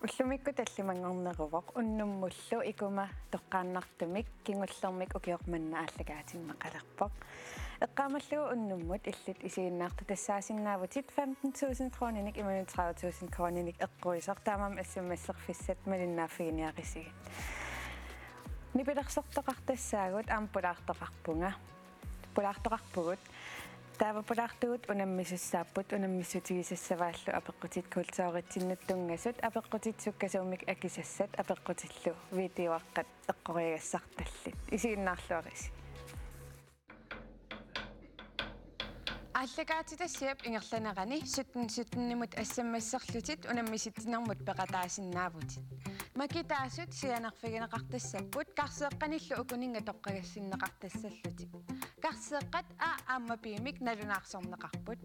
Ullumikku tallimangorneruvoq unnummullu Ikuma toqqaannartumik kingullermik ukiormanna ааллагаатиннеқалерпоq эққаамаллугу уннуммут иллут исииннаарту тассаасиннаавутит 15,000 kronenik иманут 30,000 kronenik эққуисар таамам ассуммассерфиссат малиннааффигиниақисигит нипилерсортоқартассаагут аампулаартоқарпунга пулаартоқарпугут таава пулаартугут унаммисуссааппут унаммиссутигисассавааллу апеққутит култаоритсиннуттунгасут апеққутитсуккасуумик акисассат апеққутиллу видеоаққат эққоригассарталлит исииннаарлуарис аллагаатитассиап ингерланерани суттуннимут ассаммассерлутит унаммиситтинэрмут пеқатаасиннаавутит макитаасут сианерфигинеқартассаппут карсеэққаниллу укунинга тоққагассиннеқартассаллутик карсеэққат ааммапиимик налунаарсорнеқарпут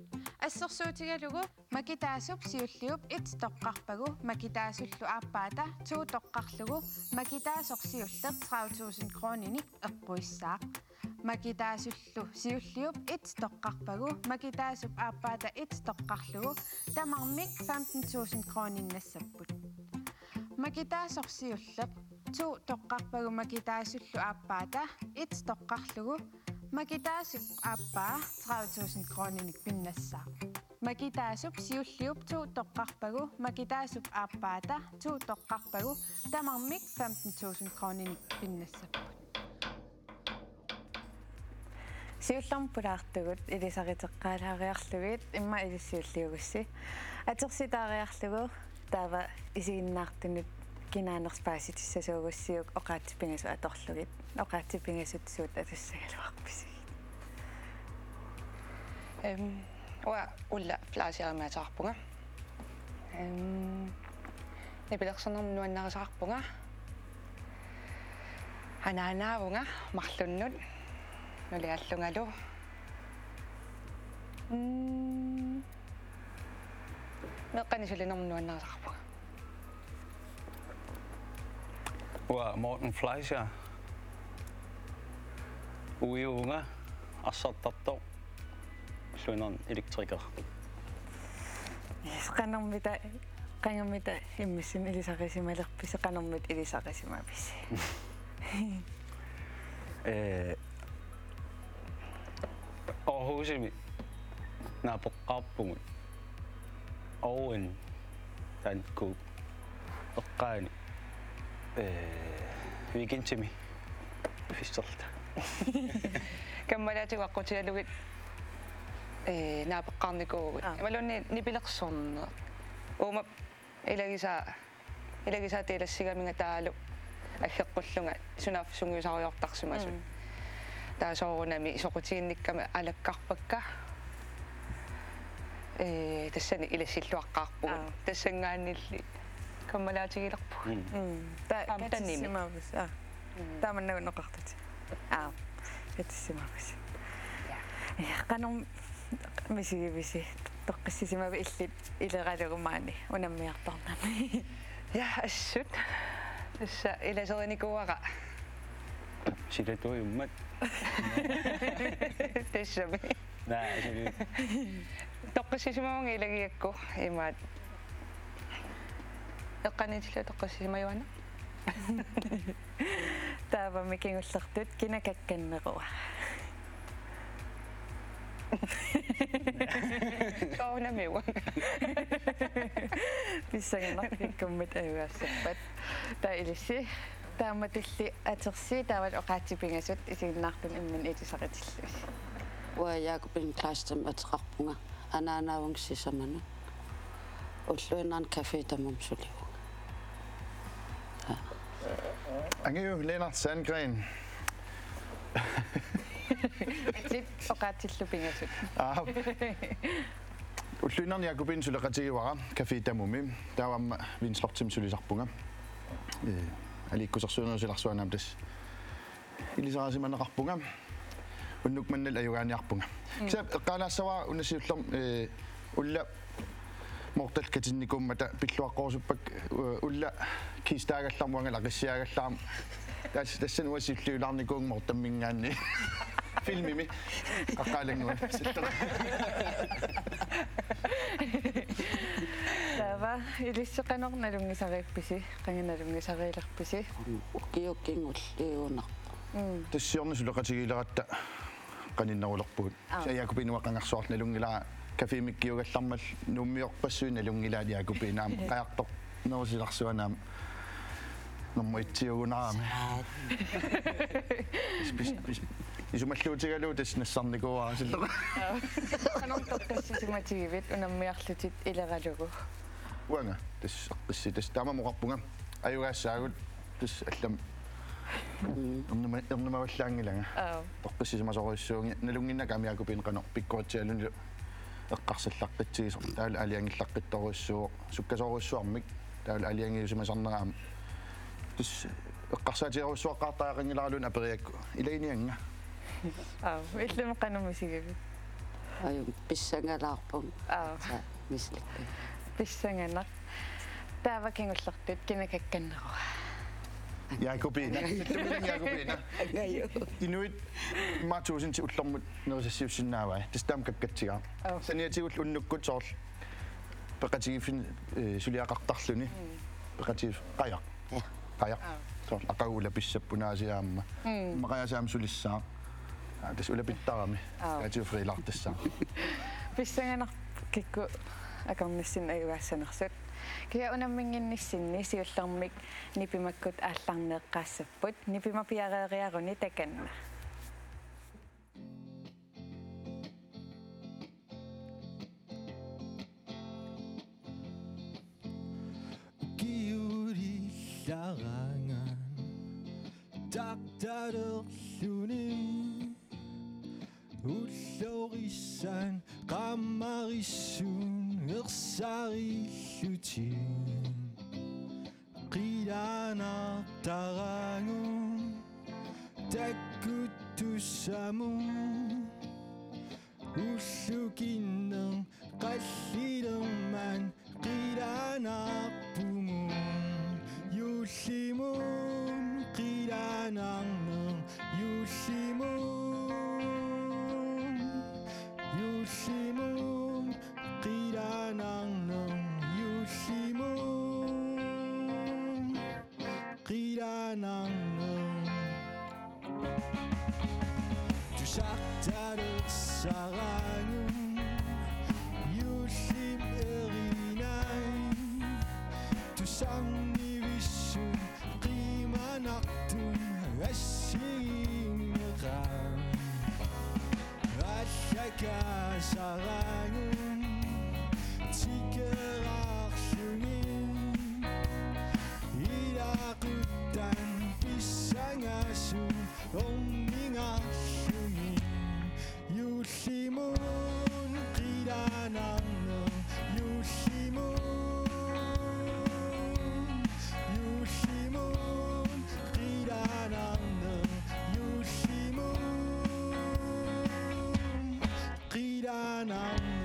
ассерсуутигалугу макитаасуп сиуллиуп ит тоққарпагу макитаасуллу ааппаата туу тоққарлугу макитаасорсиуллер 30,000 kronenik эққуиссаақ макитаасуллу сиуллиуп ит тоққарпагу макитаасуп ааппаата ит тоққарлугу тамармик 15,000 kroninnassapпут макитаасорсиуллер туу тоққарпагу макитаасуллу ааппаата ит тоққарлугу макитаасуп ааппаа 30,000 kronenik пиннассаа макитаасуп сиуллиуп туу тоққарпагу макитаасуп ааппаата туу тоққарпагу тамармик 15,000 kronenik пиннассаппут сиулларм пулаартугут илисаритеққаалаариарлугит имма илиссиуллиугусси атерситаариарлугу таава исигиннаартунут кинаанерспааситиссасуугуссиук оқаатипингасу аторлугит оқаатипингасутсуут атуссагалуарписигит уа улла плаасиармаатаарпунга нипилерсэрнэрму нуаннерисаарпунга ханаанаавунга марлуннут нулиаллунгалу меққанисулинэрму нуаннерисаарпунга Uа Morten Fleischer uiunga assartarto luinan elektriker qangermita immissin ilisaqisimalerpis qanermit ilisaqasimapis Aarhusimi naapoqqaarpugut owen tanku eqqaani weekendtimi fisserta каммалаатигуаққутигалугит нааpeqqaarnikuugut ималунни нипилерсорне уума илагиса тилассигаминга таалу аггеққуллунга сунаффсунгиусариортарсимасут таасоорунами соқутигинниккама алаккарпакка тассани илассиллуаққарпугут тассангааннилли каммалаатигилерпу таамтаннимавус тааманнагунеқартут хэтсимавус каном мисигивиси тоққиссисимави иллит илералугумаани унаммиартарнами я ассут тасса иласерникуара силатуйуммат тассами наасили тоққиссисимаванга илагиакку имаат эққанитилла тоққиссисимаюана таава микингуллертут кинакакканнеруа коонамиуа писсагеннарпиккуммит аюассаппат таилисси тааматилли атерси таавал оқаатипингасут исигиннаартун имман итисақатиллус уа яакупин клаастам атеқарпунга анаанаавангсисаману уллуиннарн кафе тамумсулигу Angeo Lennart Sandgren. Lidt oqaatillupingasut. Ulluinarni Jakobin suleqatigiwara Café Tamumi. Taawamma vinslortim sulisarpunga. Alikkusarsuunersilarsuanaam tas. Ilisarasimaneqarpunga. Unnukmannal ajugaaniarpunga. Sa eqqaalaassava unnasiullerm ulla mortal katinnikumata pilluaqqorsuppak ulla kiistaagallarmuanga laqissiaagallaam tassan uasilluularnikuungmor tammingaanni filmimi qaqqaalangua taava ilisseqanornalungisarippisi qanganalungisariilerpisi Ukiukingullиунар. тассиорни сулеқатигилератта qaninnerulorpuut саяакупинуаққангарсуарналунгилаа кафемиккиугаллармал нуммиорпассуиналунгилаат яакупинаам қаяртор нерусиларсуанаам нормоитсиугунараами исумаллуутигалуу тас нассарникуаа силлера qanорторtassisиматигивит унаммиарлутит илералугу уанга тас эққисси тас таамамоқарпунга аюгаассаагут тас аллам ернумаваллаангилага тоққиссисимасоруиссууги налунгиннак амиакупин қано пиккуатсиалунлу эққарсаллаққитсигисор таала алиангиллаққитторуиссуу суккасоруиссуармик таала алиангиусимасарнераам тус эққарсаатиаруиссуаққартаақангиларалун апериакку илаинианга иллумеқанумисигивит Аю писсангалаарпун мисликку писсанганар таавакингуллертут кинакакканнеруа яакупина яакупина инуит матуусин ти уллормут нерусассиуссиннааваа тастаам каккатсигаа саниатигул уннуккут соорл пеқатигифин сулиақартарлуни пеқатив қая соорл ақагула писсаппунаасиаама мақаясаам сулиссаа тас улапиттарами пеқатив фрилартассаа писсанганар кикку акарниссин аюаассанерсут кия унаммингинниссинни сиуллэрмик нипимаккут аалларнеэккаассаппут нипимапиареериаруни таканна киурилларанган тактарерлуни уллориссан qammarissuun ersarillutin qilaanartarangun takkuttussamun ullukinner qallilerman qilaanarpumun yullimun qilaanarner yullimun qilaanarner yullimun qilaanarner tusaqtalersarangun yullim erinai tusannivissun qimanartun assiinneqaan allakasarangun tikerarlungin ilaquttan pissangasun orningarlungin yullimun qilaanarner yullimun qilaanarner yullimun qilaanarner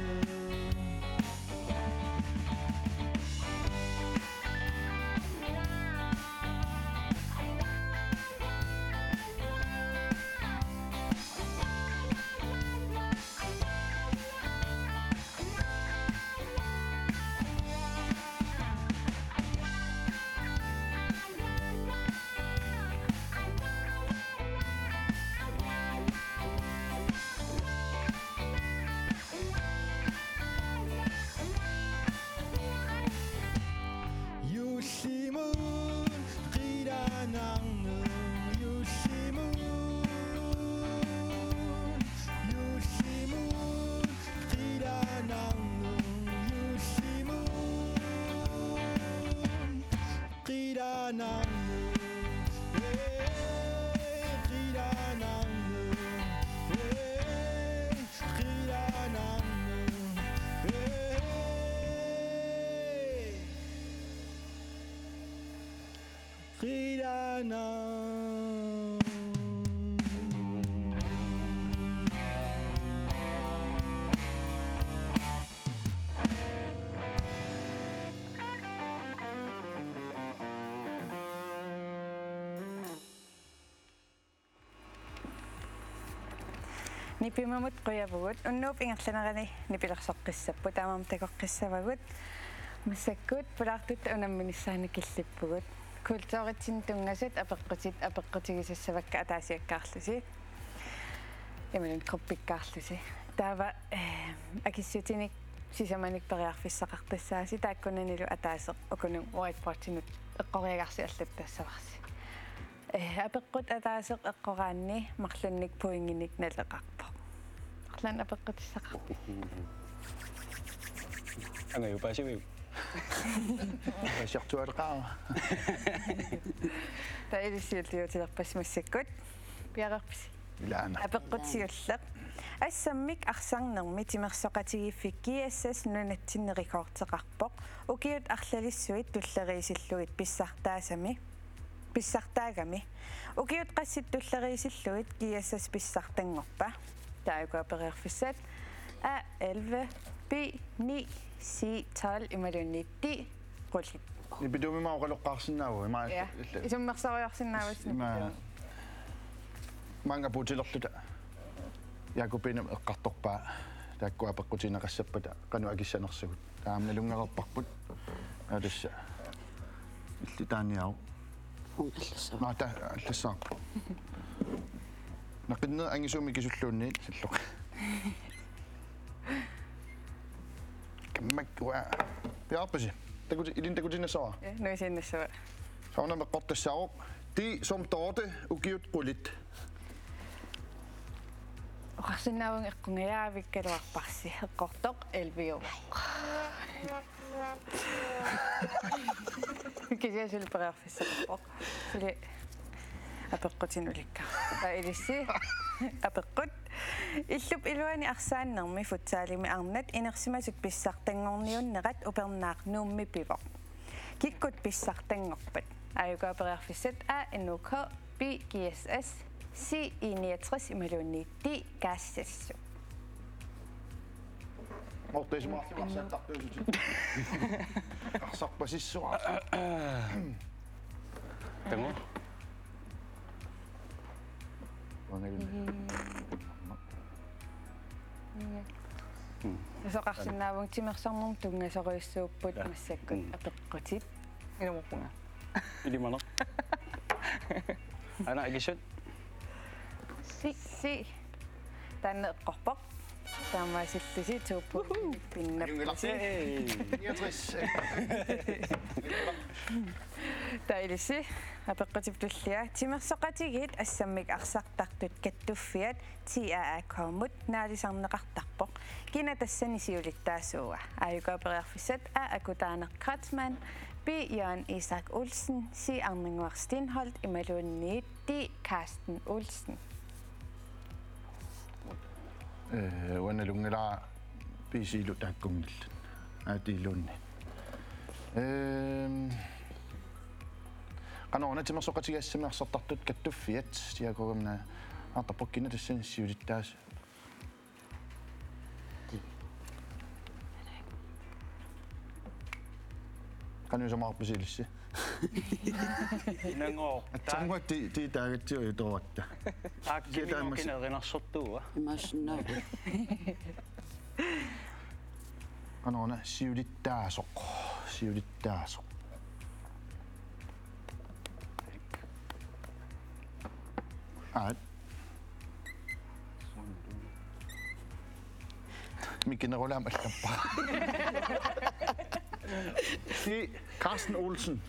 нипимамут қуявгут уннууп ингерланерани нипилерсоққиссаппу таамам такоққиссавагут Massakkut pulartut unamminissaani killippugut. Kultuuritsin tungasut apeqqutigissassavakka ataasiakkaarlusi. Jamen gruppikkaarlusi. Taava akissutinik sisamanik pariarfissaqartassaasi taakkunanilu ataaseq ukunun uatportinut eqqoriagarsialluttassavарси. Apeqqut ataaseq eqqoraanni marlunnik puinginik naleqarpo. Arlan apeqqutissaqarpi. Anga yupasiviu. Siartualeqaa. Tailisiulliutilerpas massakkut piaqarpisi. Ilaana. Apeqqutiulleq ассаммик арсарнерми тимерсоқатигиффикки ассас нунатсиннерикоортеқарпоқ укиут арлалиссуит туллериисиллуит писсартаагами укиут qassит туллериисиллуит киассас писсартангорпа таакуапериарфиссат A11 B9 C12 ималуннитти qullit Nipidumima uqaloqqaarsinnaavу ima исуммерсариарсиннаавас manga puutilerluta Jakobinam eqqartorpaa taakku apeqqutineqassappat qanu akissanersugut taamnalungererparput alassa illi taaniau Ungallassa. maata allassaa naqinner angisuumi kisulluunniit salluq kammakkua piarpasi takutinassaa nuisinnassua sauna meqqortassaaruq ti som torte ukiut qulit Oqarsinnaavun eqqungayaavиккалуарпарси eqqortoq elviu. Kisiasul pariarfissaqarpoq. Suli apeqqutinulikka. Ilissi apeqqut illup iluani arsaannermi futsaalimi arnat inersimasuk pissartangorniunnerat upernaaq nuummi pivoq. Kikkut pissartangorpat. Ayukaaperiarfissat a NUK B GSS Si 69 imallunniitti kaassassu. Morteismaartimarsattartuusut. Arsarpasissua. Tango. Soqarsinnaavun timersarnum tungasoriussuupput massakkut apeqqutit. Inumuqunga. Ilimana. Ana agisut. Si tanneqqorpoq taamaasillisi tuuppu pinnappusi tailisi apeqqutiptullia timersoqatigit assammik arsartartut kattuffiat tiaakkoomut naalisarneqartarpoq kina tassani siulittaasuuga aayukaaperiarfissat akutaaneqqratman B. Jørgen Isak Olsen, C. Arningvar Stenholdt, imallunniitti Carsten Olsen. Wanalungala pisilu taakkumnillan aatiilunni qanorna timersoqatigassamiarsartartut kattuffiat tiakugamna artarpokkina tassani siulittaas qanuusamaarpisilissi Nango. tangwatti ti taagatsiu toratta Aakkiminukinerinarsortuua. Imasinnaavut. qanorna siulittaasoq aat mikinerulaam allappaa si Carsten Olsen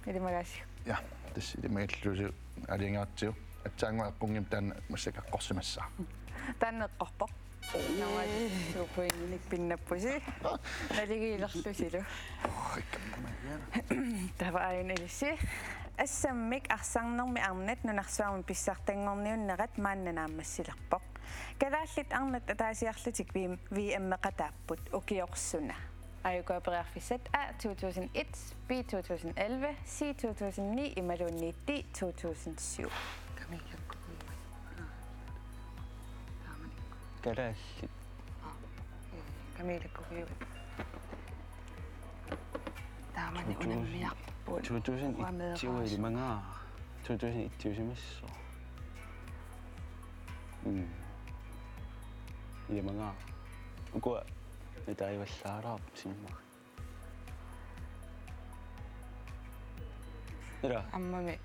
Ilimagaasi. ja tässä ilmeisesti aliengaatio atsaangua eqqungim taanna massakaqqorsimassaa Tanneqqorpoq. Naamaasuupuinnik pinnappusi. Naligiilerlusilu. Tava ayun ilissi. Assammik arsarnermi arnat nunarsuarmi pissartangorniunnerat maannanaammassilerpoq. Kalaallit arnat ataasiarlutik vi ukiorssuna. Ayukaaperiarfissat A 2001, B 2011, C 2009, imallunniitti 2007. Kalaallit. Kamilakkuviut. Taamani unammiarput. 2001 ilimanga. 2001 usimissoo. Ilimanga. Ukua Nitaivallaaraap simma. Ira. Ammami.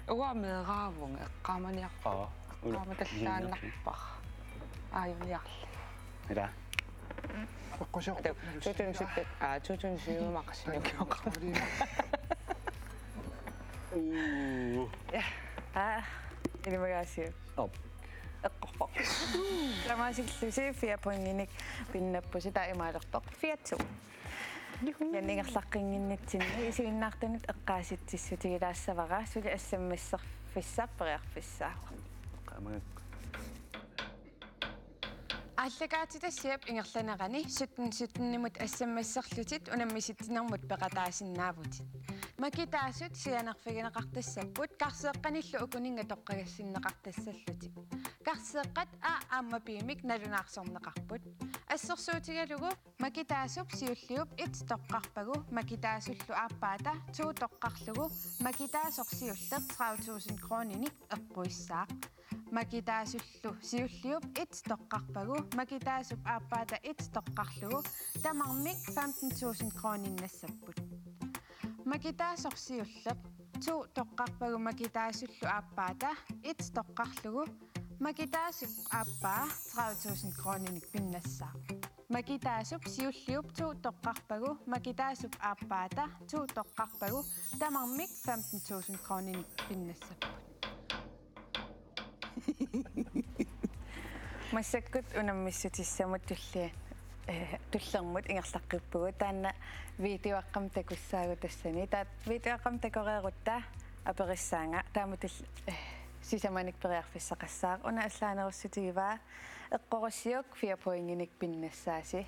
Uameeraavun eqqaamaniarpa. Qaamatallaannarpar. Aajuniarli. Ira. Oqqusor. Tutun 2007 maqsinukiоqa. Ilmagaasio. Op. Eqqorpoq. Lamaasillusi 4 poinginik pinnappusi taimaalerpoq 4-2. Yanningerlaqqinginnitsinni isuinnaartanut eqqaasitsissutigilaassavara suli assammisserfissaapperiarfissaawa. Qaamagak. Allakaatitassiap ingerlanerani 17-17-nimut assammasserlutit unammisittinermut peqataasinnaavut. Makitaasut sianerfigineqartassapput karseeqqanillu ukuninga toqqagassinneqartassallutit. Karseeqqat aammapiimik nalunaarsorneqarput. Assersuutigalugu makitaasup siulliup it toqqarpagu makitaasullu aappaata 2 toqqarlugu makitaasorsiulleq 30,000 krooninik erpuissaaq. Makitaasullu siulliup it toqqarpagu makitaasup aappaata it toqqarlugu tamarmik 15,000 krooninnassaput. Makitaasorsiulleq 2 toqqarpagu makitaasullu aappaata it toqqarlugu makitaasup aappaa 30,000 krooninik pinnassaaq. Makitaasup siulliup 2 toqqarpagu makitaasup aappaata 2 toqqarpagu tamarmik 15,000 krooninik pinnassaput. Massakkut unammissutissamut tullermut ingerlaqqippugu taanna videoaqqam takussaagu tassani taat videoaqqam takoreeruttaa aperissaanga taamutul sisamanik periarfissaqassaaq una allaanerussutiivaa eqqorussiuk 4 poinginik pinnassaasi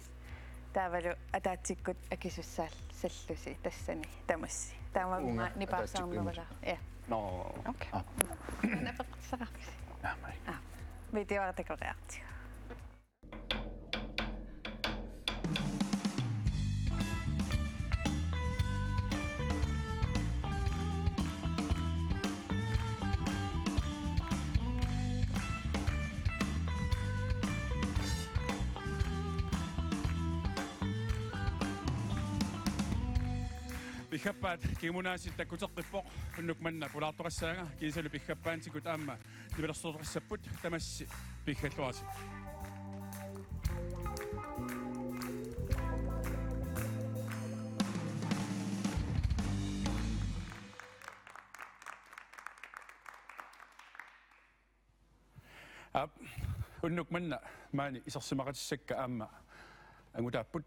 taavalu ataatsikkut akisussaal sallusi tassani tamassi taama nipaarsaarnerula ja No. Okay. napeqqissaqarpisi Mai. videoartakoreartigu. Pikhappaat kimunaasit takkuteqqippoq unnukmanna pulaartoqassaanga kiisalu pikhappaantikut aamma nivelersortoqassapput tamassi pikhalluasi. Unnukmanna maani isersimaqatissakka aamma angutaapput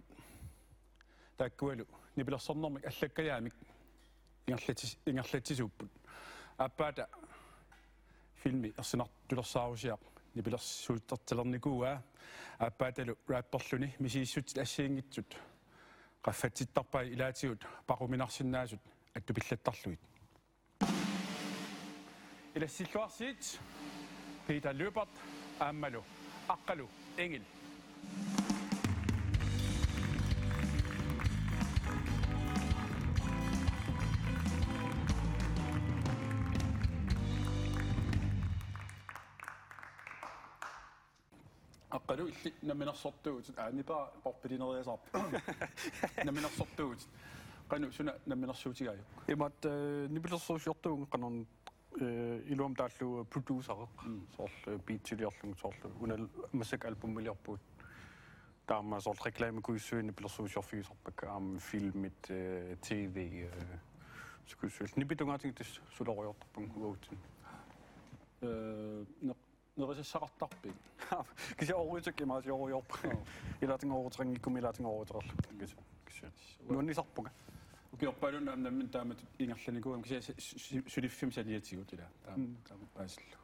taakkualu nipilersornermik allakkajaamik ingerlatisuupput aappaata filmi ersinartulersaarusiaq nipilersuuttertilernikuugaa aappaatalu rapperluni misiissut assiingitsut qaffatsittarpai ilaatigut paquminarsinnaasut attupillattarluit ilassilluarsiit Peter Løbert aammalu aqqalu engel Aqqalu illi namminersortuut aanipa porpilineriasarp namminersortuut qanu suna namminersuutigaaju Imat nipilersorsiortuun qanorn iluam taallu producer soorl beat-tiliorlung soorl unal masak albummiliorpuut taama soorl reklaamikuissuini pilersuusiorfigisarpakka aam filmit tv skussuul nipitungaatingtis suloriortarpung uautin nerissaqqartarpik kisi oruitak imaasi oriorpa ilating orutring ikumilating orutererlu kisi nuannisarpuga ukiorpaalun nammin taamat ingerlanikuam kisi suliffim saliatigut ila taamat paasillu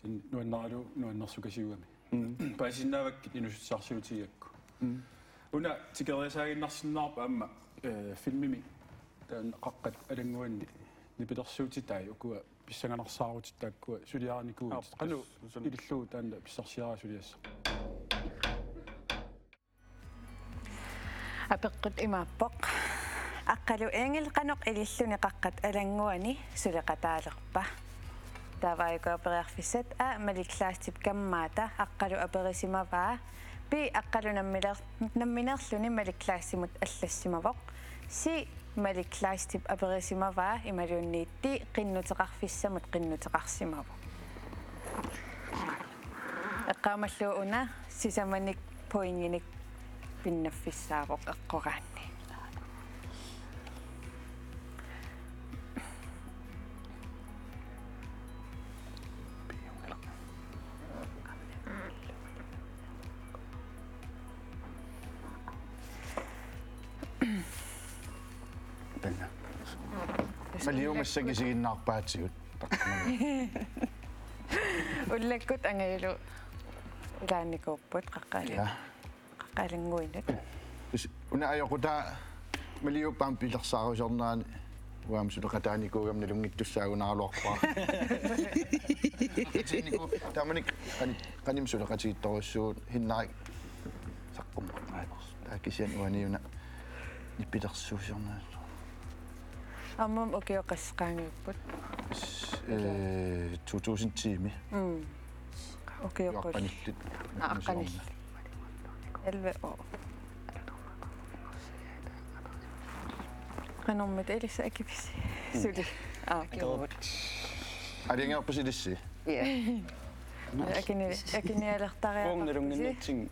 sin nuannersukasiugami paasinnaavakkit inussarsiutigiakku una tikeriasaaginnarsinnaarpa amma filmimi taan qaqqat alanguanni nipilersuutitai ukua pissanganarsaarutittaakkua suliaarnikuut qanu ililluu taanna pissarsiaraasuliassa Apeqqut imaappoq aqqalu engel qanoq ililluni qaqqat alanguani suliqataalerpa taavaayukooperiarfissat a maliklaastip kammaata aqqalu aperisimavaa bi aqqalunamminerluni malikklaassimut аллассимавоq si malikklaastip aperisimavaa imaluunniitti qinnuteqarfissamut qinnuteqarsimavоq eqqaamalluuna sisamanik poinginik pinnaffissaavoq eqqoraanni Malliumassakisiginnaarpaatsigut ullakkut angailu ilaannikuupput qaqqaalinguinut una ajoqutaa malliuppaam pilersaarusarnaani uam suleqataanikuugam nalungittussaagunaaluarpaa tiiniku tamanik qanim suleqatiittorussuut hinnarik saqqum taakisian uaniuna nippilersuusiornaat ammum ukioqassqaangiupput 2010 ukioqqullit aqqanillit 11 år qanormit elissa akivisi suli aliangeerpusilissi Ja. akinialertariaqarpusi Ungnerunginnitsin.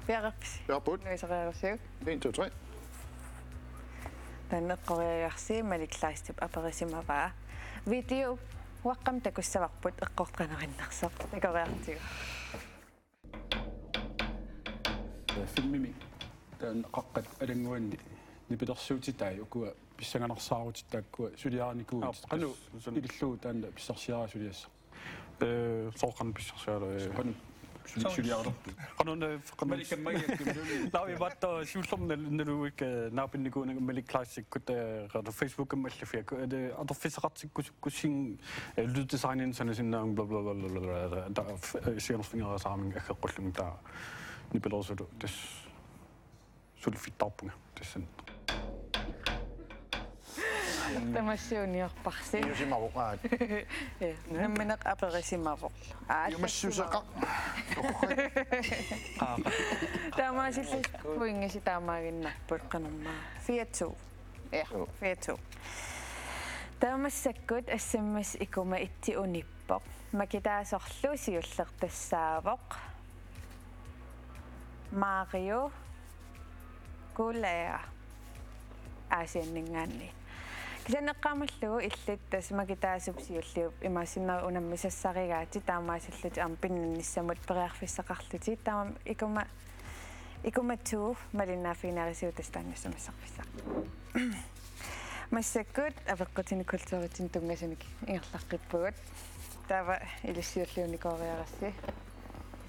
Piaqarpisi Piaqarput. nuisereerusiuk 1 2 3 таннеққориагарси маликлаастип аперисимаваа видео уаққам такуссаварпут эққортқанериннарсоқ такориартигу Filmimi tän qaqqat alunguanni nipilersuutitai ukua pissanganarsaarutittaakkua suliaarnikuut qanu ililluu taanna pissarsiara suliassa Soqan pissarsiara qanu suliaarlerpu qanun lavi vatto siullorna naluik naapinnikuna malikklaassikut qadu Facebook amallafia ade atorfisaqartikkusukkussin lyddesignin sanasinnaang bla bla bla bla da sianerfingerasaamin akkeqqullung taa nipilersulu tas sulfittarpunga tassan тамассиуниорпарси iusimavoqaat намминеқ аперисимавоқ iumassusaqa таамаасиллис пуингиси таамаагиннарпут канормаа 4-2 ja 4-2 таамассаккут ассаммас икума итти униппоқ макитаасорлу сиуллертассаавоқ Mario Gulea асианнингаанни кисанеққамаллугу иллит тасмакитаасупсиуллиуп имаасиннаа унаммисассаригаати таамаасиллути арпиннниссамут периарфиссақарлути таама икума ту малиннаафинаарисиутастаннссамассарфиссаа массаккут авеққутини культууритин тунгасаник ингерлаққиппугут таава илиссиуллиуникоориарасси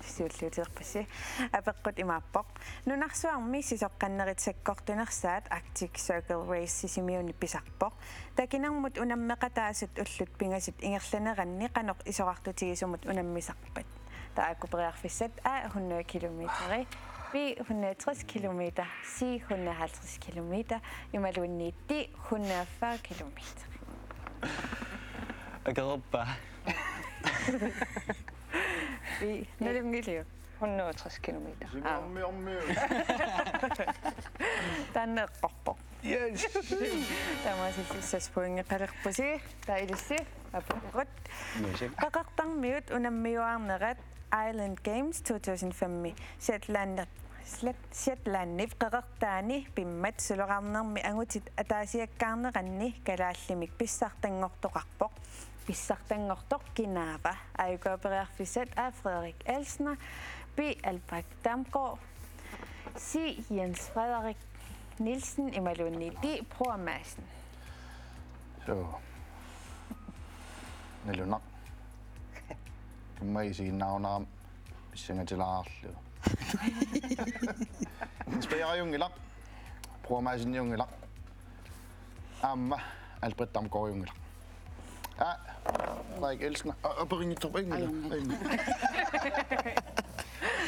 сиуллиутерпасси апеққут имааппоқ нунарсуарми сисоққаннеритсаккортунерсаат Arctic Circle Race сисимиуни писарпоқ такинармут унаммеқатаасут уллут пингасит ингерланеранни қаноқ исоқартутигисумут унаммисарпат тааккупериарфиссат 100 километри би 160 километр си 150 километр ималуинниитти 140 километр Agarpa. vi nalungiliu 160 kilometer. таннеққорпоқ yes тамаасиллиссаспуингеқалерпуси таилисси апеққут қақартармиут унаммиуаарнерат Island Games 2005 Shetlandif qaqartaani pimmat suloqarnermi angutit ataasiakkaarneranni kalaallimik pissartangortoqarpoq pissartangortoq kinaava ayukooperiarfissat a Frederik Elsner bi Albrecht Damgaard si Jens Frederik Nielsen imaluunni di Proamassen so nalunaq kummaisiginnaarnaram pissangatilaarlu inspirajungilaq Proamassen-jungilaq amma Albrecht Damgaard-jungilaq Frederik Elsner og på ringe top 1 eller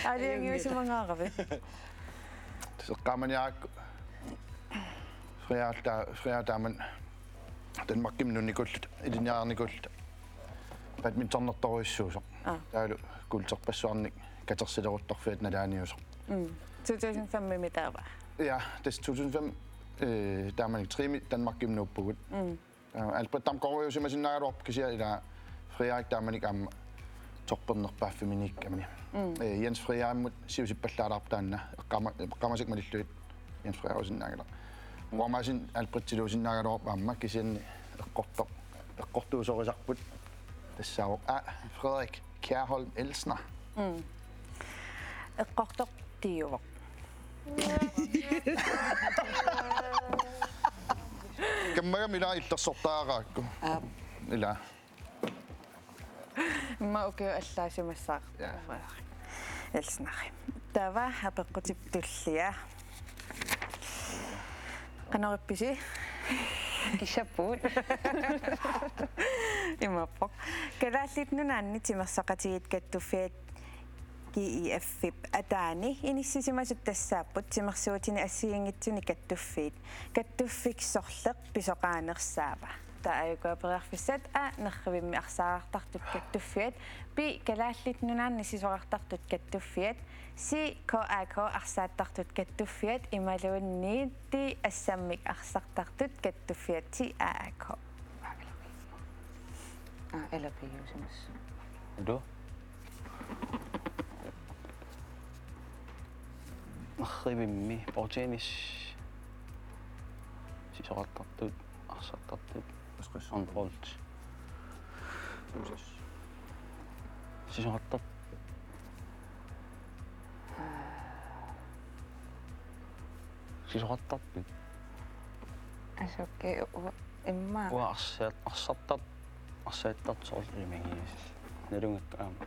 Aliang simangaravi. Så qaamaniaq friaataaman Danmarkim nunnikullut iliniarnikullut badmintonnertoruissuusoq taalu kulterpassuarnik katersileruttorfiat nalaaniusoq 2005 mitaava. ja des 2005 taamanik trimi Danmarkim nuuppugut Albert Damgaard usimasinnaarorp kisia ila friaak taamanik amma torpernerpaaffiminikkamani Jens Friaammut siusippallaalartaanna eqqamasik malilluit Jens Friaa usinnaagala Warmasin Albert-tiluusinnaagaloorp amma kisianni eqqortuusorisarput тассаавоқ Frederik Kjærholm Elsner Eqqortoq tiuvoq. Kammaga mila illersortaaraakku ila Ma okay allаасимассаа. Elsnari. Tava hapeqqutip tullia. Qanorippisi Kishaput. Imappoq. Kalaallit Nunaanni timersaqatigit kattuffiat KIF ataani inissisimasup tassaaput timersuutini assiingitsuni kattuffiit kattuffiksorleq pisoqaanersaava taayukooperiarfissat nerrivimmi arsaartartut kattuffiat pi Kalaallit Nunaanni sisoqartartut kattuffiat si KAK arsaattartut kattuffiat imaluunniitti assammik arsartartut kattuffiat ti AAK Eller piusimas. Du? Narrivimmi porteenis sisoqartartut arsartartut on volt. Sisoqartart sisoqartartut Asokki imma. ua arsartart arsaattart nalungakkaama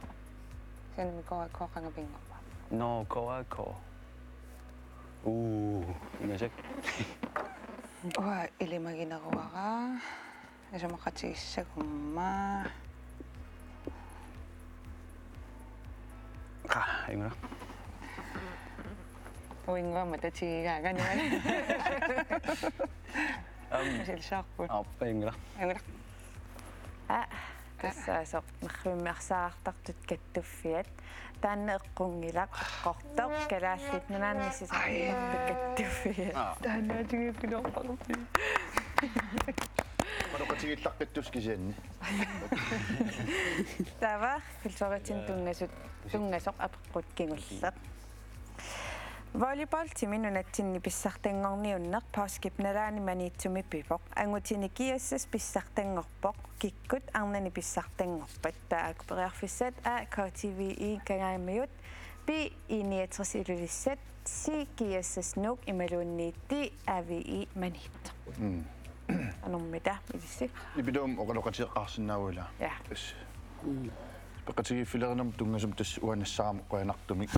Sen koqangapingorpa. no KAK imasak Ua ilimagineruara. Asumaqatigissagumma. inguna Uinguama tatigaagani. Silsarput. inguna Angula. тассаасоq nerrivimmi arsaartartut kattuffiat taanna eqqungilaq eqqortoq Kalaallit Nunaannissisartartut kattuffiat Taanaatigipinorparpi. Qanoqatigillaqkattus kisianni tava filsoritin tungasoq apeqqut kingulleq volleyball timinunatsinni pissartangorniunneq pauskipnalaani maniitsumi pipoq angutini kiassas pissartangorpoq kikkut arnani pissartangorpat taakuperiarfissat KTVI kagaamiut pi iniatris ilulissat si kiassas nuuk imaluunniitti AVI maniitto anummita ilissi ibidum oqaloqatiqarsinnaavula ja peqatigiffilernerm tungasum tass uanassaaram qoyanartumik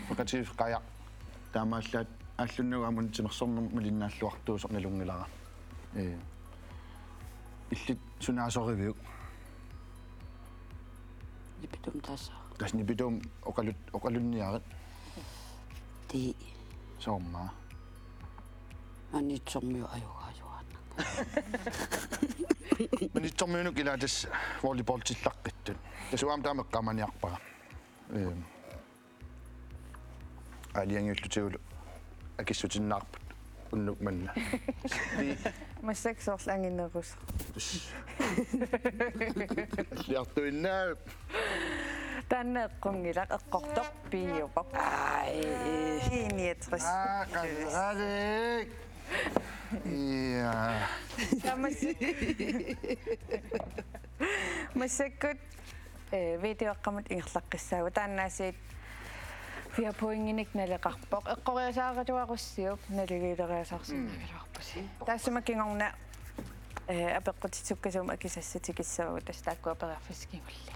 peqatigif qaya taamaallaat ааллуннугамун тимерсорнер малиннааллуартуусо налунгилара иллит сунаасоривиук Ipidum tasa. таснипидум оқалунниарит Ti соорма anitsormiu ajugajuana. манитсормиунук ила тас волейбол тиллаққиттут тасуам таамеққаманиарпара алиангиуллутигулу акиссутиннаарпут уннук манна массаксоорлангинерус лиартуиннаа таанна эққунгилақ эққортоқ пиюпоқ иниатрис канаралик я массаккут видеоққамут ингерлаққиссаагу тааннаасиит фиа поингиник налеқарпоқ эққориасааратуаруссиуп налигилериасаарсиннагилуарпуси таассамаккингорна апеққутитсуккасуум акисассатикиссавагу тастааккуапериарфискингулли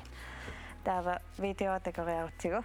таава видеотакориарутсигу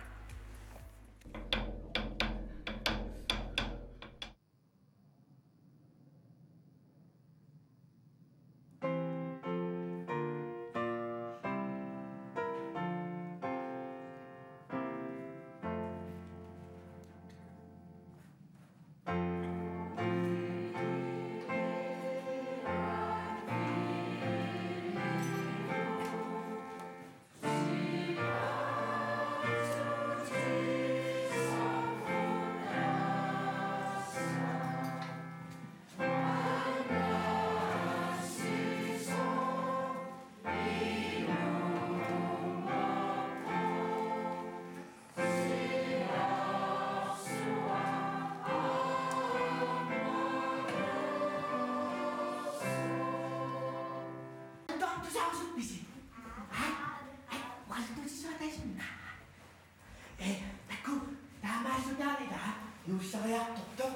Uissariartorto.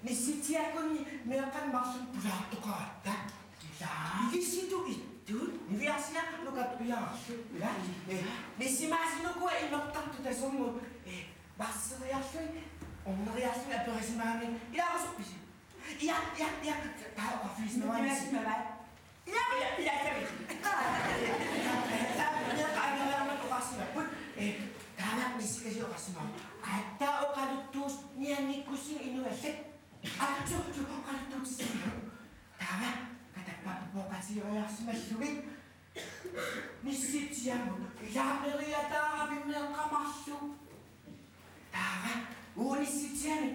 Nissitiakuni meaqan marsum pulaartoqaratta. Igisitu ittut niviarsia nukattuiarsu. Nissimaasinuku inortartu tasummu. Basseriarsui onneriarsui aperisimaami. Ilaarsuppisi. Ja. Taaqafismaanisi. Ja. Tanak nisikasi okasimaa. Atta okaluttuus niannikkusin inuaset. Su okaluttuus sinne. Tava katapapokasiojasmallugit. Nissitsiamu. Ilaaperiataarapimmeeqamarsu. Tava uunissitsiami.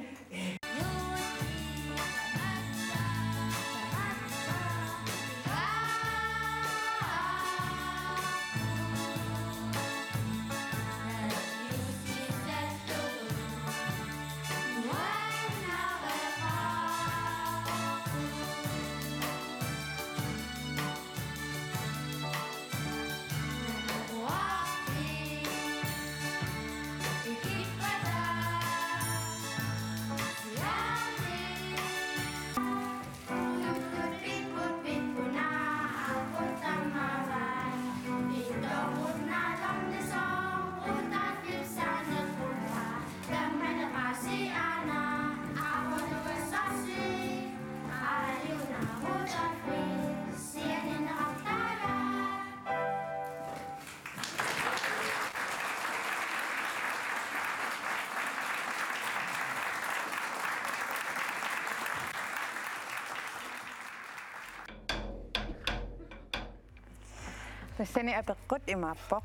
Tassani apeqqut imaappoq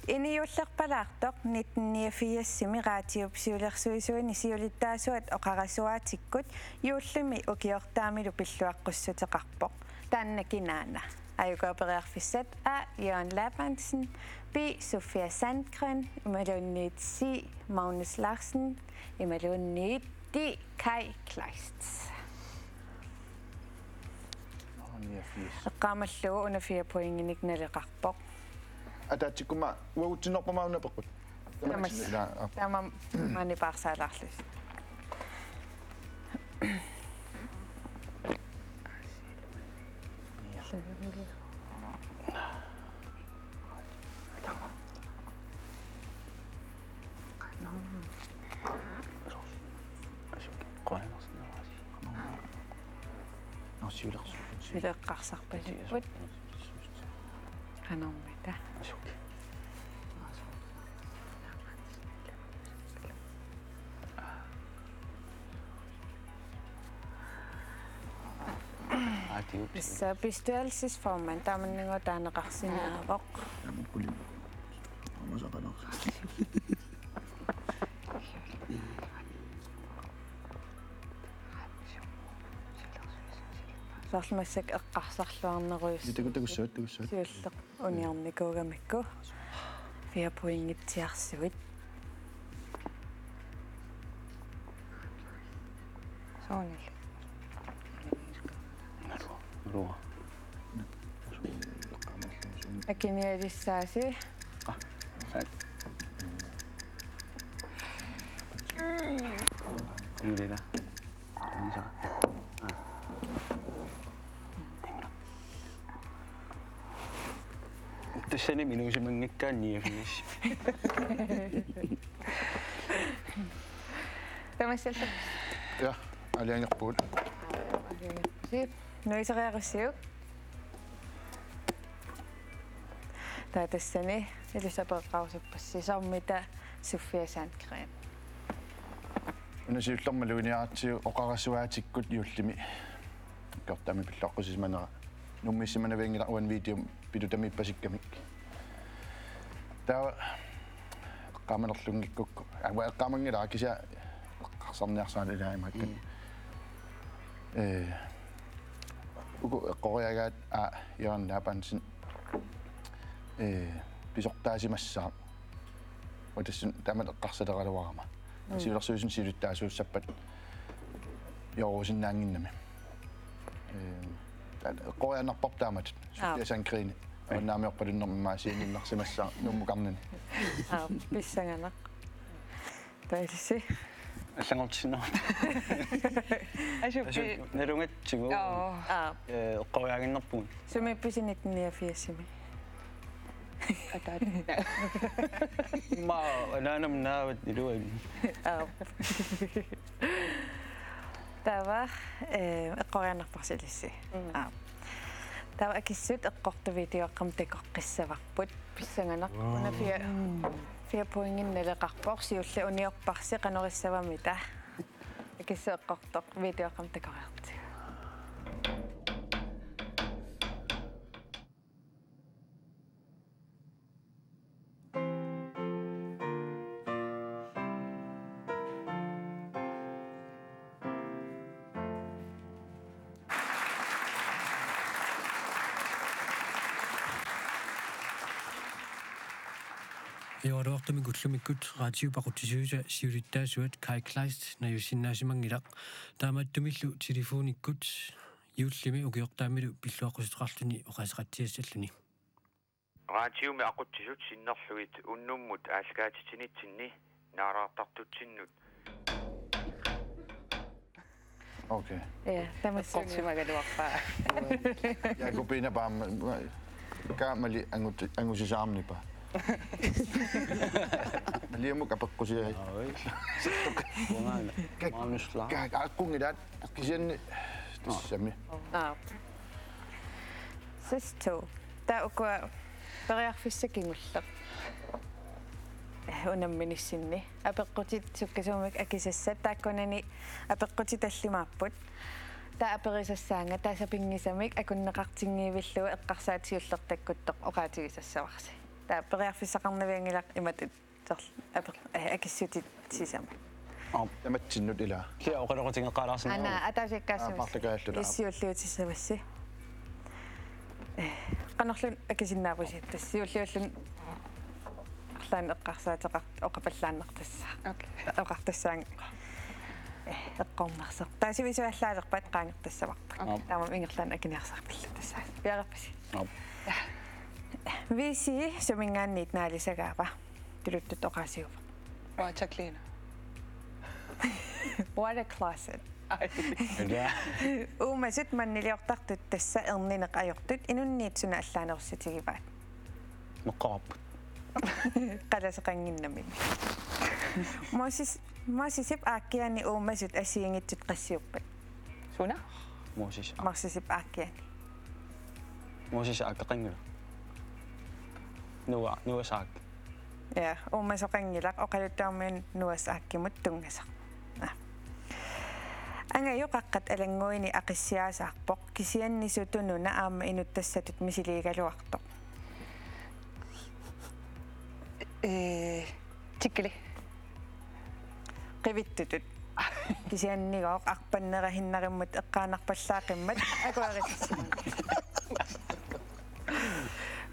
iniullerpalaartoq 1984 raatiupsiulersuisuini siulittaasuat oqarasuaatikkut yuullumi ukiortaamilu pilluaqqussuteqarpoq taanna kinaana ayukooperiarfissat a Jørgen Labansen b Sofia Sandgren imalunniit si Magnus Larsen imalunniit di Kai Kleist Qamallugu una 4 poinginik naliqarpoq. Ataatikuma uutinorpamaunapaqut. Tama mani parsaalarlus. Sileqqarsarpasiput. Qanormita. Issa pistualsisforman tamanningo taaneqarsinaaroq. Sarlumassak eqqarsarluarneruis. Takussuat. Siulleq uniarnikuugamikku. 4 poingitsiarsuit. Soonil. Ruoa. Akinialissaasi. Yudila. Tassani minuusimangikkaanniafinis. Tamassalta. Ja, aliangerpuut. Nuisariarussiuk. Taatassani Elisabeth-Rausuppassisormita Sofia Sandgren. Unasiullermaluuniartiu oqarassuaatikkut yuullimi. Kortami pilloqqusismanera. Nummissimanaviangila uan videom pidutami pasikkamik. Taa qaamanerlungikkukku. Qaamangila kisia qarsarniarsaani ilaaimaqkat. Uku qoriagaat Jørgen Labansen pisortaasimassaa. Utassun taman eqqarsaleraluarama. Siulersuusin siluttaasuussappat jorusinnaanginnami. Qorianarpop taamat Sofia Sandgren onnaamiorpalunnermimmaasiinninnarsimassaa nummukarnani. Pissanganaq. Tailsi Allangortinaa. Asuppi. Nalungatsigu. Oqqoriaginnerpugun. Sumippisinit 89. Atat. Ma anaanam naavat iluan. Tava eqqoriannarparsilissi. Tava akissut eqqortuviitiuaqqam tekoqqissavaqput pissanganaq una 4 poingin neleqarpoq siulla uniorparsi qanorissavamita. Akissu eqqortoq viitiuaqqam tekoriartigu. Iorortami kullumikut raatiupaqutisuusa siulittaasuat Kai Kleist najusinnaasimanngilaq taamattumillu telefonikkut juullimi ukiortaamilu pilluaqusutqarluni oqasaqatsiassalluni raatiumi aquttisut sinnerlugit unnummut aalkaatitsinitsinni naaraartartutsinnut Okay. Ja, Qorsimaгаluarpaa. Jeg går bene bare kaamali angusisaamnipa. Liamu kapakkusia. Maanusla. Akkungidat kisian tissami. Sisto. Tää ukua periarfissakingulleq. Unamminissinni. Apeqqutit sukkasuumik akisassa taakkonani apeqquti tallimaapput. Tää aperisassaanga taasapingisamik akunneqartingiivillu eqqarsaatiullertakkuttoq oqaatigisassavaqsi. Tää periarfissaqarnaviangilaq imatut akissutit sisama. Tamattinnut ila. Kia oqaloqatingeqqaalaarsinaa. Ana ataasikkaassu. Issiulliutissamassi. Qanorlun akisinnaapusит тассиуллиуллун арлаан эққарсаатеқар оқапаллааннартасса. Оқартассаан эққорнарсеқ. Таасивисуаллаалерпат qaangertassavарпак. Таама ингерлаан акиниарсарпилла тассаа. Пиараппаси. Виси сумингаанниит наалисагаава. Тулуттут оқаасиуп. Watercleaner. Water closet. Ja. Umasut manniliortartut tassa ernineq ajortut inunniitsuna allaanerussatigivaat. Meqqaraput. Qalaseqanginnamik. Moosisip aakkiani uumasut asiingittut qassiuppat. Suna? Moosisip aakkiani. Moosisa aqaqangula. Nuwa saak. Ja, uumasoqangilaq oqaluttaarmiun nuas aakkimut tungasaq. Angayoqaqqat alanguini aqissiaasaarpoq kisiannisutununa aama inuttassatut misiliigaluartoq. Tikkili. Qivittutut. Kisiannigooq arpannerahinnarimmat eqqaanarpallaaqimmat akuarisissimut.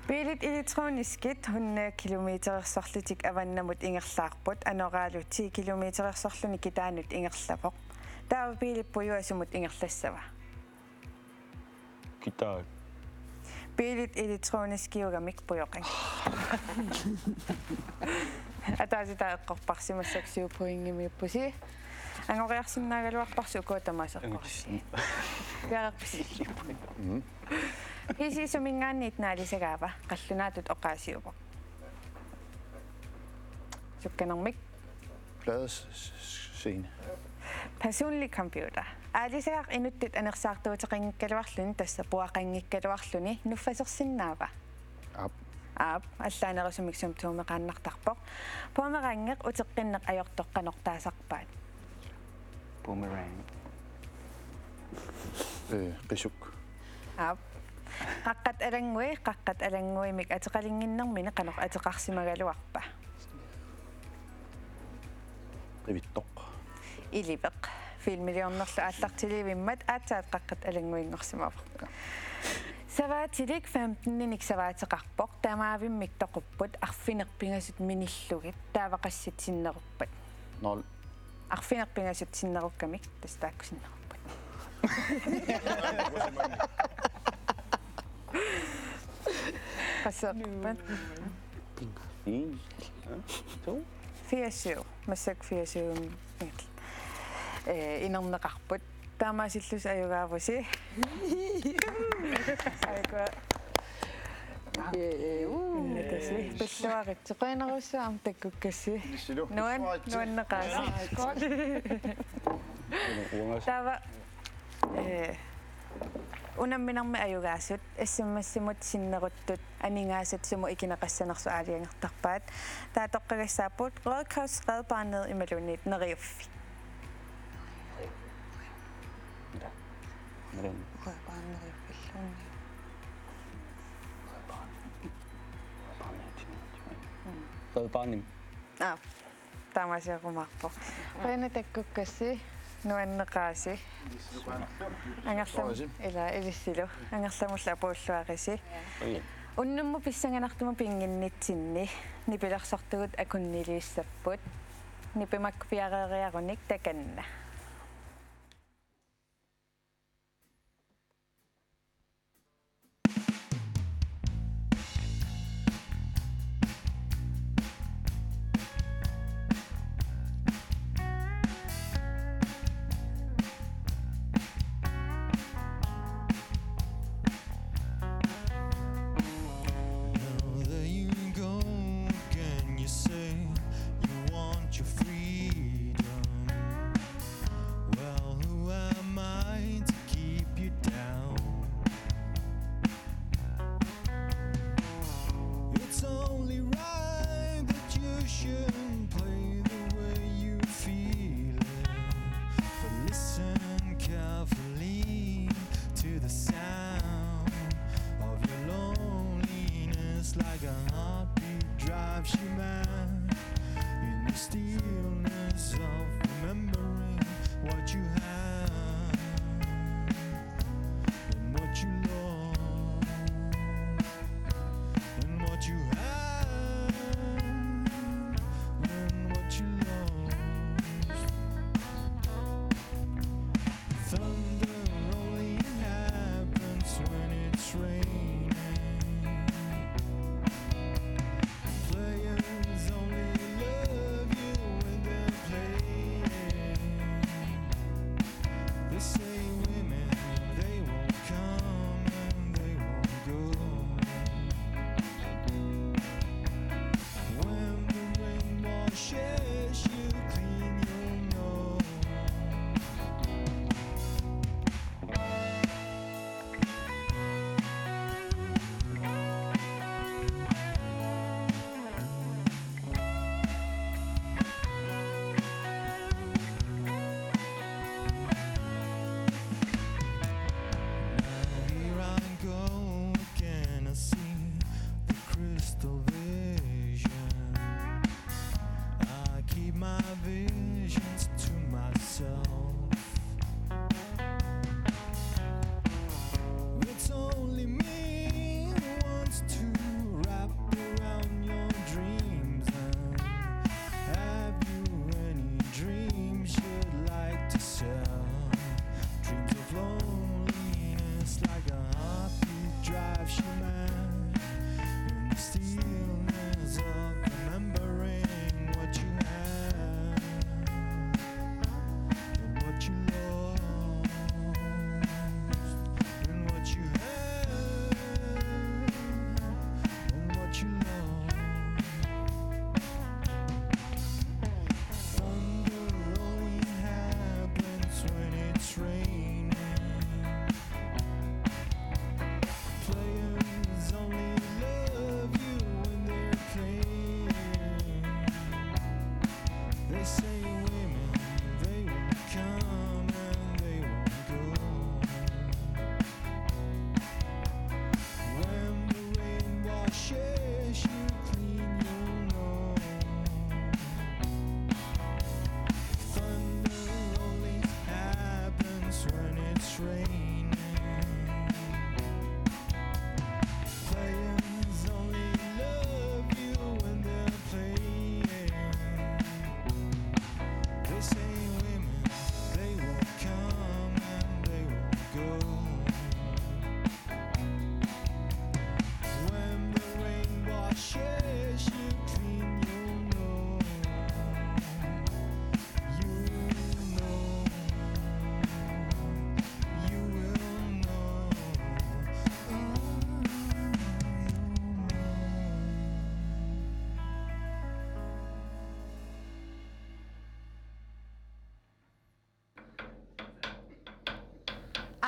Bilit elektroniskit 100 kilometerersorlutik avannamut ingerlaarput anoraalu 10 kilometerersorluni kitaanut ingerlapoq. Tää piilippujuasumut ingerlassava. Kitaa. Piilit elektroniskiugamik pujoqan. Ataasita eqqorparsimassaksiu puingimiippusi. Angoriarsinnaagaluarparsu kuutamaasaqorsi. Piararpisi. Isi sumingaanniit naalisagaava qallunaatut oqaasiupoq. Sukkanermik. Pladescene. Personlig computer. Aalisagaaq inuttut anersaartuuteqingikkaluarluni tassa puaqangikkaluarluni nuffasersinnaava. Aap allaanerusumik tuumeqaannartarpoq. Puamerangeq uteqqinneq ajortoqqanortaasarpaat. Boomerang. Qisuk. Aap qaqqat alanguimik ateqalinginnermini qanoq ateqarsimagaluarpa. Qivittoq. Ilipeq filmiliornerlu aallartilivimmat aataat qaqqat alanguinngorsimavaq. Savaatilik 15-nik savaateqarpoq tamaavimmik toqupput arfinerpingasut minillugit taavaqassitsinneruppat. Nol. Arfinerpingasut sinnerukkamik tastaakkusinneruppat. Qasseqpat. So. 80. Massak 80. Inerneqarput taamaasillus ajugaavasi aika tasi pilluarit qenerussaam takkukassi nuanneqaasi tava unamminarmi ajugaasut assammassimut sinneruttut aningaasat sumu ikineqassanersu aaliangertarpaat taatoqqagassaapput Roadhouse redbarnet imalunit neriuffi Redbarnim. Taamaasiaqumaqpo qeena takkukassi nuanneqaasi angerlam ila ilissilu angerlamulla apuulluaqisi unnummu pissanganartuma pinginnitsinni nipilersartugut akunniliissapput nipimakku piareeriarunik takanna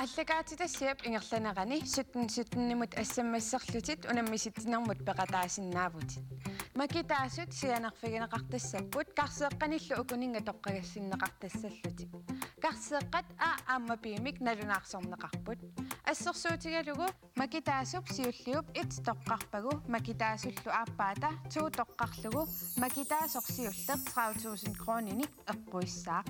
ааллагаатитассиап ингерланерани 17-17-нимут ассаммассерлутит унаммиситинэрмут пеқатаасиннаавутит макитаасут сианерфигинеқартассаппут карсеэққаниллу укунинга тоққагассиннеқартассаллутик карсеэққат ааммапиимик налунаарсорнеқарпут ассерсуутигалугу макитаасуп сиуллиуп ит тоққарпагу макитаасуллу ааппаата туу тоққарлугу макитаасорсиуллер 30,000 крониник эққуиссаа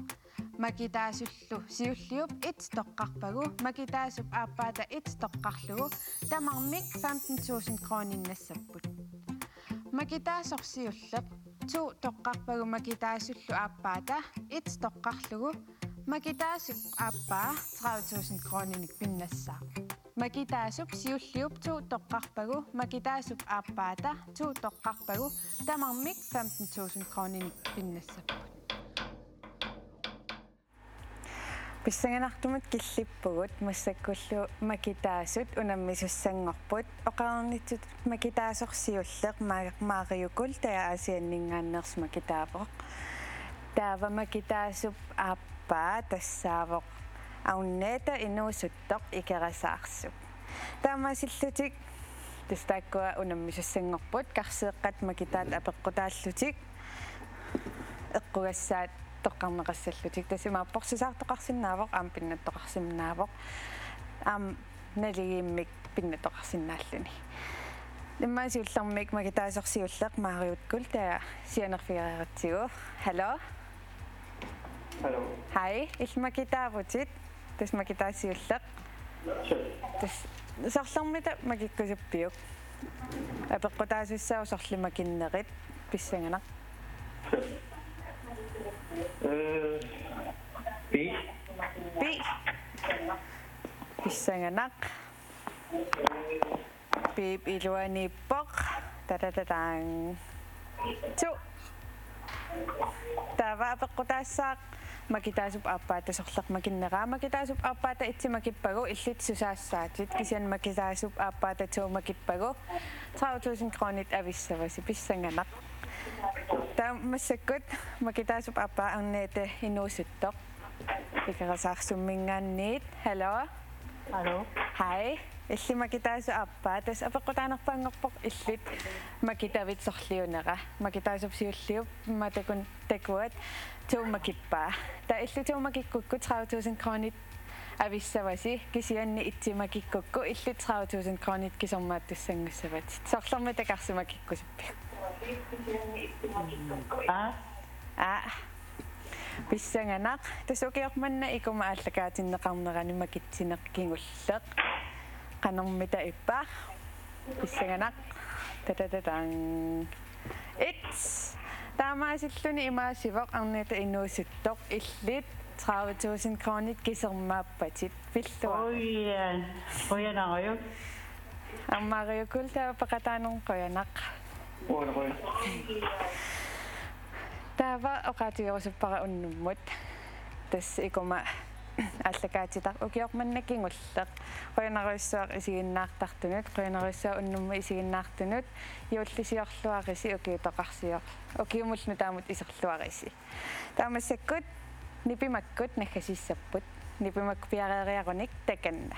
макитаасуллу сиуллиуп ит тоққарпагу макитаасуп ааппаата ит тоққарлугу тамармик 15,000 крониннассаппут макитаасорсиуллер туу тоққарпагу макитаасуллу ааппаата ит тоққарлугу макитаасуп ааппаа 30,000 крониник пиннассаа макитаасуп сиуллиуп туу тоққарпагу макитаасуп ааппаата туу тоққарпагу тамармик 15,000 крониник пиннассаппут писсанганартумут киллиппугут массаккуллу макитаасут унаммисуссангорпут оқарнитсут макитаасорсиуллеқ маариукул таа асианнингааннерс макитаапоқ таава макитаасуп ааппаа тассаавоқ ауннеета инуусуттоқ икерасаарсуп таамаасиллутик тастааккуа унаммисуссангорпут карсеэққат макитаат апеққутааллутик эққугассаат тоққарнеқассаллутик тасимааппорсисаартоқарсинаавоқ аам пиннаттоқарсимнаавоқ аам налигииммик пиннаттоқарсинааллуни иммаасиуллармик макитаасорсиуллеқ маариуткул таа сианерфигериатсигу халло hallo хай илмакитаавутит тас макитаасиуллеқ тас сорлармита макиккусуппиук апеққутаасуссаа сорлимакиннерит писсанганақ B писсанганақ бип илуаниппоқ татататаан ту тава апеққутаассаақ макитаасуп ааппаата сорлеқ макиннераа макитаасуп ааппаата итсимакиппагу иллит сусаассаатит кисиан макитаасуп ааппаата туумакиппагу 30,000 кронит ависсаваси писсанганақ таамассаккут макитаасуп ааппаа арнеете инуусуттоқ икерасаарсуммингаанниит халло hallo хай илли макитаасу ааппаа тас апеққутаанерпаангорпоқ иллит макитавит сорлиунера макитаасуп сиуллиуп матакун такуат туумакиппаа та илли туумакиккукку 30,000 кронит ависсаваси кисианни итсимакиккукку илли 30,000 кронит кисормааттуссангуссават сорлерми такарсимакиккусуппи писсанганақ тасукиорманна икума ааллакаатиннеқарнерани макитсинеқ кигуллеқ канормита иппаа писсанганақ татататаан итс таамаасиллуни имаасивоқ арнета инуусуттоқ иллит 30,000 кронит кисермааппатит пиллуа оянаагаю аммаариукул таа пақатаанерқоянақ таава оқаатиорусуппара уннуммут тас икума аллакаатитар укиорманнакингуллеқ қоянаруиссуақ исигиннаартартунут қоянаруиссуа уннумма исигиннаартунут юуллисиорлуариси укиутоқарсиор укиумулну таамут исерлуариси таамассаккут нипимаккут наггасиссаппут нипимак пиареериаруник таканна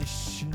Shuri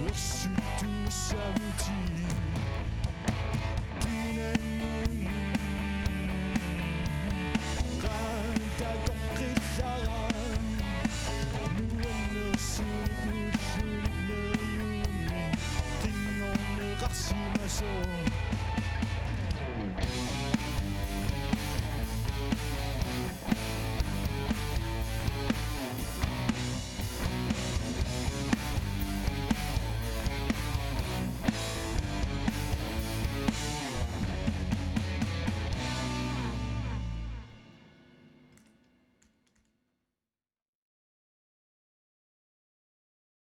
Reçu tout ça routine.